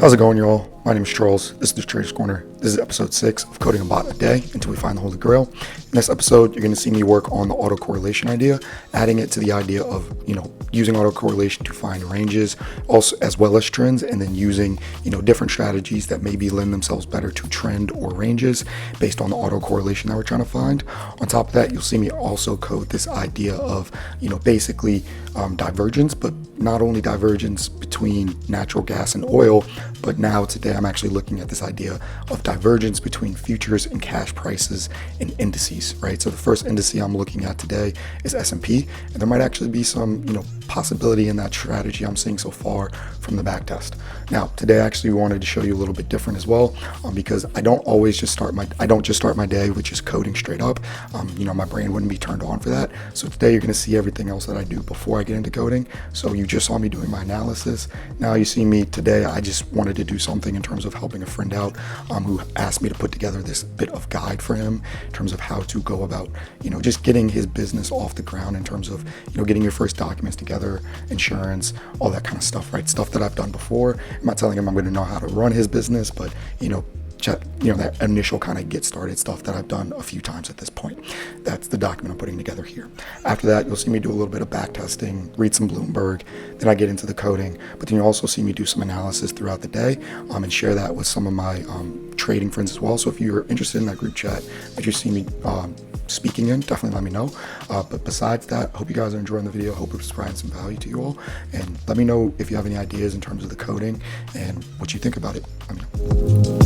How's it going, y'all? My name is Charles. This is the Trader's Corner. This is episode 6 of Coding a Bot a Day until we find the Holy Grail. In this episode, you're going to see me work on the autocorrelation idea, adding it to the idea of, using autocorrelation to find ranges, also as well as trends, and then using, different strategies that maybe lend themselves better to trend or ranges based on the autocorrelation that we're trying to find. On top of that, you'll see me also code this idea of, basically divergence, but not only divergence between natural gas and oil, but now today I'm actually looking at this idea of divergence between futures and cash prices and indices, right? So the first indice I'm looking at today is S&P, and there might actually be some, possibility in that strategy I'm seeing so far from the back test. Now, today I actually wanted to show you a little bit different as well, because I don't just start my day with just coding straight up. My brain wouldn't be turned on for that. So today you're going to see everything else that I do before I get into coding. So you just saw me doing my analysis. Now you see me today. I just wanted to do something in terms of helping a friend out who asked me to put together this bit of guide for him in terms of how to go about, just getting his business off the ground in terms of, getting your first documents together, insurance, all that kind of stuff, right? Stuff that I've done before. I'm not telling him I'm going to know how to run his business, but, that initial kind of get started stuff that I've done a few times at this point. That's the document I'm putting together here. After that, you'll see me do a little bit of back testing, read some Bloomberg, then I get into the coding, but then you'll also see me do some analysis throughout the day and share that with some of my trading friends as well. So if you're interested in that group chat that you see me speaking in, definitely let me know. But besides that, I hope you guys are enjoying the video. I hope it's providing some value to you all. And let me know if you have any ideas in terms of the coding and what you think about it. Let me know.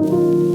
you.